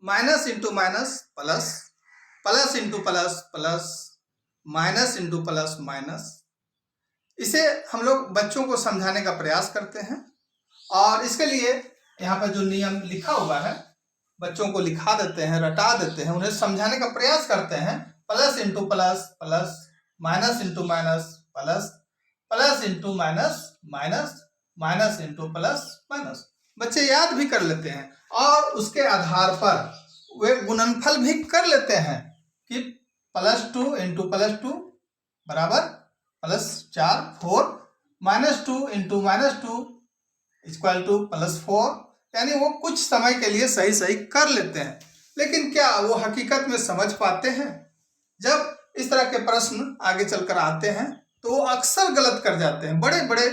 Minus into minus plus, plus into plus plus, minus into plus minus. इसे हम लोग बच्चों को समझाने का प्रयास करते हैं और इसके लिए यहाँ पर जो नियम लिखा हुआ है बच्चों को लिखा देते हैं, रटा देते हैं, उन्हें समझाने का प्रयास करते हैं। Plus into plus plus, minus into minus plus, plus into minus minus, minus into plus minus. बच्चे याद भी कर लेते हैं और उसके आधार पर वे गुणनफल भी कर लेते हैं कि +2 इंटू +2 बराबर +4 4, -2 इंटू -2 इक्वल टू +4। यानी वो कुछ समय के लिए सही सही कर लेते हैं, लेकिन क्या वो हकीकत में समझ पाते हैं? जब इस तरह के प्रश्न आगे चलकर आते हैं तो वो अक्सर गलत कर जाते हैं। बड़े बड़े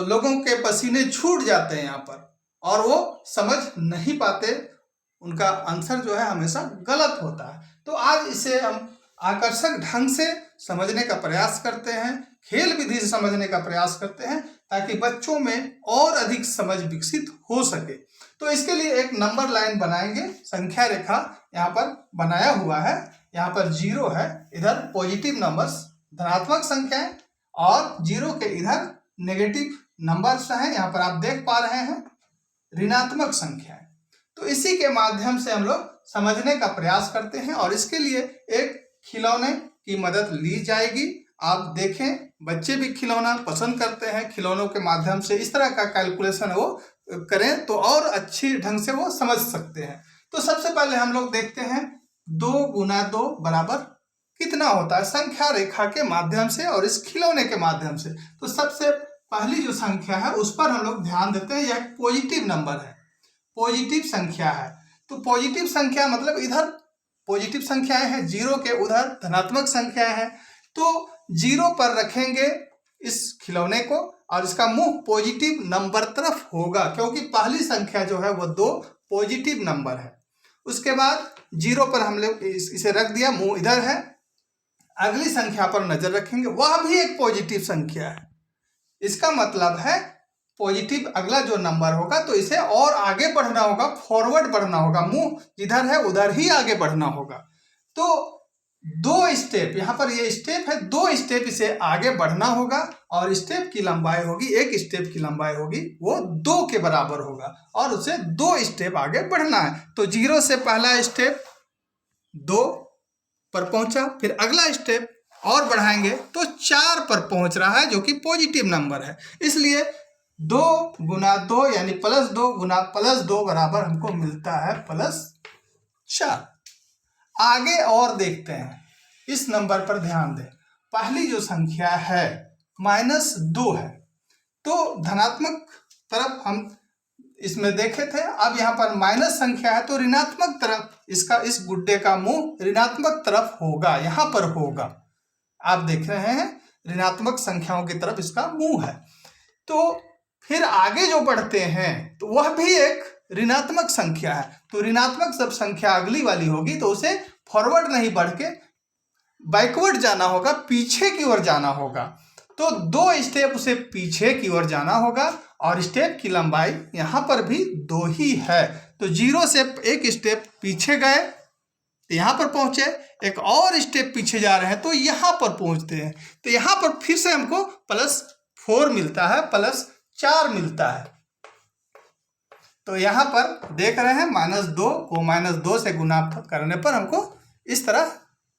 लोगों के पसीने छूट जाते हैं यहाँ पर और वो समझ नहीं पाते, उनका आंसर जो है हमेशा गलत होता है। तो आज इसे हम आकर्षक ढंग से समझने का प्रयास करते हैं, खेल विधि से समझने का प्रयास करते हैं ताकि बच्चों में और अधिक समझ विकसित हो सके। तो इसके लिए एक नंबर लाइन बनाएंगे, संख्या रेखा यहाँ पर बनाया हुआ है। यहाँ पर 0 है, इधर पॉजिटिव नंबर्स धनात्मक संख्याएं और 0 के इधर नेगेटिव नंबर्स हैं। यहाँ पर आप देख पा रहे हैं ऋणात्मक संख्याएं। तो इसी के माध्यम से हम लोग समझने का प्रयास करते हैं और इसके लिए एक खिलौने की मदद ली जाएगी। आप देखें, बच्चे भी खिलौना पसंद करते हैं, खिलौनों के माध्यम से इस तरह का कैलकुलेशन वो करें तो और अच्छी ढंग से वो समझ सकते हैं। तो सबसे पहले हम लोग देखते हैं 2 गुना 2 बराबर कितना होता है संख्या रेखा के माध्यम से और इस खिलौने के माध्यम से। तो सबसे पहली जो संख्या है उस पर हम लोग ध्यान देते हैं। यह पॉजिटिव नंबर है, पॉजिटिव संख्या है। तो पॉजिटिव संख्या मतलब इधर पॉजिटिव संख्याएं हैं, 0 के उधर धनात्मक संख्या है। तो 0 पर रखेंगे इस खिलौने को और इसका मुंह पॉजिटिव नंबर तरफ होगा, क्योंकि पहली संख्या जो है वो 2 पॉजिटिव नंबर है। उसके बाद 0 पर हम लोग इसे रख दिया, मुंह इधर है। अगली संख्या पर नजर रखेंगे, वह भी एक पॉजिटिव संख्या है। इसका मतलब है पॉजिटिव अगला जो नंबर होगा तो इसे और आगे बढ़ना होगा, फॉरवर्ड बढ़ना होगा, मुंह जिधर है उधर ही आगे बढ़ना होगा। तो 2 स्टेप, यहाँ पर ये स्टेप है, 2 स्टेप इसे आगे बढ़ना होगा और स्टेप की लंबाई होगी, एक स्टेप की लंबाई होगी वो 2 के बराबर होगा और उसे 2 स्टेप आगे बढ़ना है। तो 0 से पहला स्टेप 2 पर पहुंचा, फिर अगला स्टेप और बढ़ाएंगे तो 4 पर पहुंच रहा है जो कि पॉजिटिव नंबर है। इसलिए 2 गुना 2 यानी +2 गुना +2 बराबर हमको मिलता है +4। आगे और देखते हैं, इस नंबर पर ध्यान दें। पहली जो संख्या है -2 है, तो धनात्मक तरफ हम इसमें देखे थे। अब यहाँ पर माइनस संख्या है तो ऋणात्मक तरफ इसका, इस गुड्डे का मुंह ऋणात्मक तरफ होगा, यहाँ पर होगा। आप देख रहे हैं ऋणात्मक संख्याओं की तरफ इसका मुंह है। तो फिर आगे जो बढ़ते हैं तो वह भी एक ऋणात्मक संख्या है। तो ऋणात्मक जब संख्या अगली वाली होगी तो उसे फॉरवर्ड नहीं बढ़ के बैकवर्ड जाना होगा, पीछे की ओर जाना होगा। तो 2 स्टेप उसे पीछे की ओर जाना होगा और स्टेप की लंबाई यहाँ पर भी 2 ही है। तो 0 से एक स्टेप पीछे गए तो यहाँ पर पहुंचे, एक और स्टेप पीछे जा रहे हैं तो यहाँ पर पहुंचते हैं। तो यहाँ पर फिर से हमको +4 मिलता है, +4 मिलता है। तो यहाँ पर देख रहे हैं -2 को -2 से गुना करने पर हमको इस तरह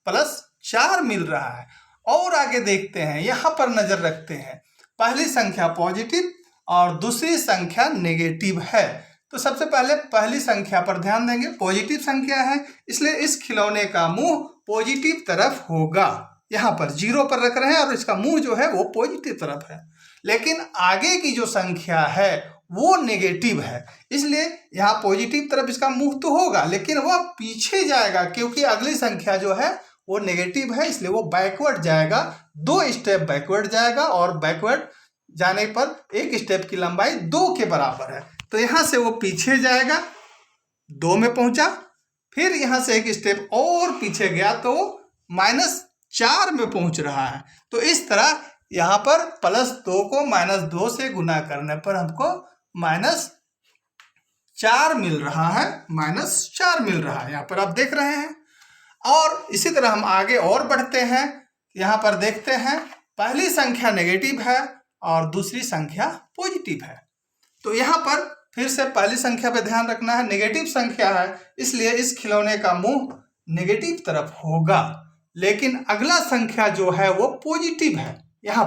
+4 मिल रहा है। और आगे देखते हैं, यहाँ पर नजर रखते हैं। पहली संख्या पॉजिटिव और दूसरी संख्या नेगेटिव है। तो सबसे पहले पहली संख्या पर ध्यान देंगे, पॉजिटिव संख्या है इसलिए इस खिलौने का मुंह पॉजिटिव तरफ होगा। यहाँ पर 0 पर रख रहे हैं और इसका मुंह जो है वो पॉजिटिव तरफ है। लेकिन आगे की जो संख्या है वो नेगेटिव है, इसलिए यहाँ पॉजिटिव तरफ इसका मुंह तो होगा लेकिन वह पीछे जाएगा, क्योंकि अगली संख्या जो है वो नेगेटिव है, इसलिए वो बैकवर्ड जाएगा, 2 स्टेप बैकवर्ड जाएगा और बैकवर्ड जाने पर एक स्टेप की लंबाई 2 के बराबर है। तो यहाँ से वो पीछे जाएगा, 2 में पहुंचा, फिर यहाँ से एक स्टेप और पीछे गया तो -4 में पहुंच रहा है। तो इस तरह यहाँ पर +2 को -2 से गुना करने पर हमको 4 मिल रहा है, -4 मिल रहा है, यहाँ पर आप देख रहे हैं। और इसी तरह हम आगे और बढ़ते हैं। यहाँ पर देखते हैं पहली संख्या नेगेटिव है और दूसरी संख्या पॉजिटिव है। तो यहाँ पर फिर से पहली संख्या पे ध्यान रखना है, नेगेटिव संख्या है, इसलिए इस खिलौने का मुंह नेगेटिव तरफ होगा। लेकिन अगला संख्या जो है वो पॉजिटिव है। यहाँ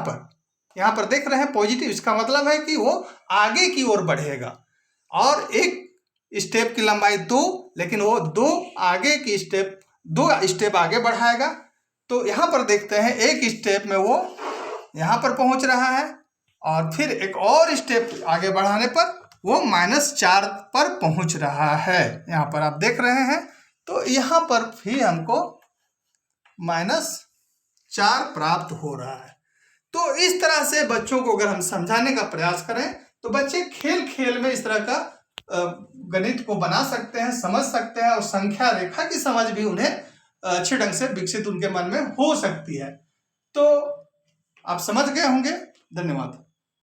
पर देख रहे हैं पॉजिटिव, इसका मतलब है कि वो आगे की ओर बढ़ेगा। और एक स्टेप की लंबाई 2, लेकिन वो 2 स्टेप आगे बढ़ाएगा। तो यहाँ पर देखते हैं एक स्टेप में वो यहाँ पर पहुँच रहा है और फिर एक और स्टेप आगे बढ़ाने पर वो -4 पर पहुँच रहा है। यहाँ पर आप देख रहे हैं। तो यहाँ पर भी हमको -4 प्राप्त हो रहा है। तो इस तरह से बच्चों को अगर हम समझाने का प्रयास करें तो बच्चे खेल खेल में इस तरह का गणित को बना सकते हैं, समझ सकते हैं, और संख्या रेखा की समझ भी उन्हें अच्छे ढंग से विकसित उनके मन में हो सकती है। तो आप समझ गए होंगे। धन्यवाद।